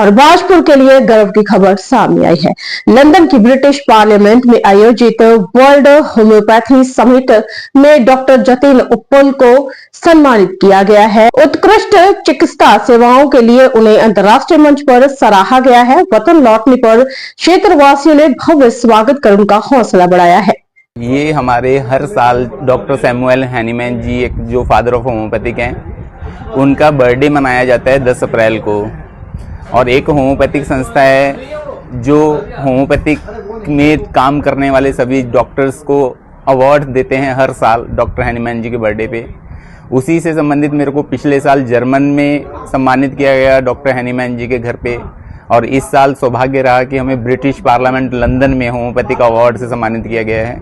और भाजपुर के लिए गर्व की खबर सामने आई है। लंदन की ब्रिटिश पार्लियामेंट में आयोजित वर्ल्ड होम्योपैथी समिट में डॉक्टर जतिन उप्पल को सम्मानित किया गया है। उत्कृष्ट चिकित्सा सेवाओं के लिए उन्हें अंतर्राष्ट्रीय मंच पर सराहा गया है। वतन लौटने पर क्षेत्रवासियों ने भव्य स्वागत कर उनका हौसला बढ़ाया है। ये हमारे हर साल डॉक्टर सैमुअल हैनीमैन जी, एक जो फादर ऑफ होम्योपैथिक हैं, उनका बर्थडे मनाया जाता है 10 अप्रैल को। और एक होम्योपैथिक संस्था है जो होम्योपैथिक में काम करने वाले सभी डॉक्टर्स को अवार्ड देते हैं हर साल डॉक्टर हैनीमैन जी के बर्थडे पे। उसी से संबंधित मेरे को पिछले साल जर्मन में सम्मानित किया गया डॉक्टर हैनीमैन जी के घर पे, और इस साल सौभाग्य रहा कि हमें ब्रिटिश पार्लियामेंट लंदन में होम्योपैथिक अवार्ड से सम्मानित किया गया है,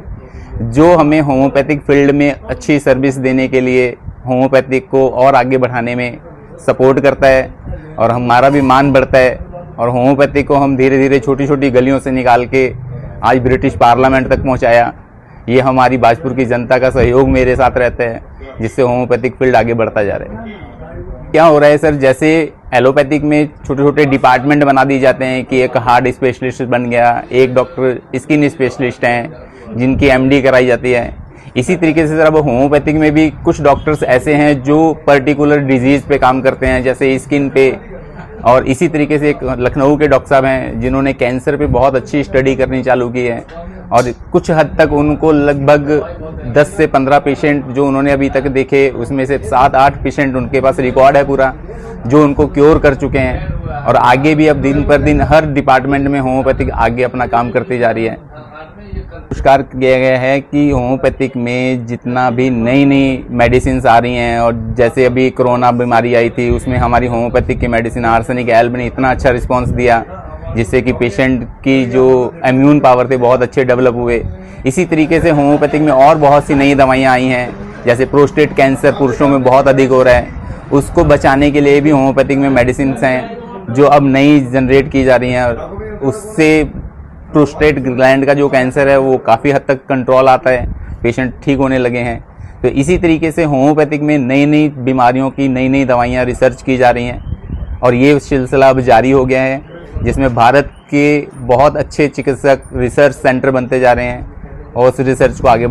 जो हमें होम्योपैथिक फील्ड में अच्छी सर्विस देने के लिए, होम्योपैथिक को और आगे बढ़ाने में सपोर्ट करता है और हमारा भी मान बढ़ता है। और होम्योपैथिक को हम धीरे धीरे छोटी छोटी गलियों से निकाल के आज ब्रिटिश पार्लियामेंट तक पहुंचाया। ये हमारी भाजपुर की जनता का सहयोग मेरे साथ रहता है, जिससे होम्योपैथिक फील्ड आगे बढ़ता जा रहा है। क्या हो रहा है सर, जैसे एलोपैथिक में छोटे छोटे डिपार्टमेंट बना दिए जाते हैं कि एक हार्ट स्पेशलिस्ट बन गया, एक डॉक्टर स्किन स्पेशलिस्ट हैं जिनकी एमडी कराई जाती है। इसी तरीके से सर अब होम्योपैथिक में भी कुछ डॉक्टर्स ऐसे हैं जो पर्टिकुलर डिजीज़ पे काम करते हैं, जैसे स्किन पे। और इसी तरीके से एक लखनऊ के डॉक्टर साहब हैं जिन्होंने कैंसर पे बहुत अच्छी स्टडी करनी चालू की है, और कुछ हद तक उनको लगभग 10 से 15 पेशेंट जो उन्होंने अभी तक देखे, उसमें से 7-8 पेशेंट उनके पास रिकॉर्ड है पूरा, जो उनको क्योर कर चुके हैं। और आगे भी अब दिन पर दिन हर डिपार्टमेंट में होम्योपैथिक आगे अपना काम करती जा रही है। पुरस्कार किया गया है कि होम्योपैथिक में जितना भी नई नई मेडिसिन आ रही हैं, और जैसे अभी कोरोना बीमारी आई थी उसमें हमारी होम्योपैथिक की मेडिसिन आर्सेनिक एल्ब ने इतना अच्छा रिस्पांस दिया, जिससे कि पेशेंट की जो इम्यून पावर थे बहुत अच्छे डेवलप हुए। इसी तरीके से होम्योपैथिक में और बहुत सी नई दवाइयाँ आई हैं, जैसे प्रोस्टेट कैंसर पुरुषों में बहुत अधिक हो रहा है, उसको बचाने के लिए भी होम्योपैथिक में मेडिसिन हैं जो अब नई जनरेट की जा रही हैं। उससे प्रोस्टेट ग्लैंड का जो कैंसर है वो काफ़ी हद तक कंट्रोल आता है, पेशेंट ठीक होने लगे हैं। तो इसी तरीके से होम्योपैथिक में नई नई बीमारियों की नई नई दवाइयाँ रिसर्च की जा रही हैं, और ये सिलसिला अब जारी हो गया है, जिसमें भारत के बहुत अच्छे चिकित्सक रिसर्च सेंटर बनते जा रहे हैं और उस रिसर्च को आगे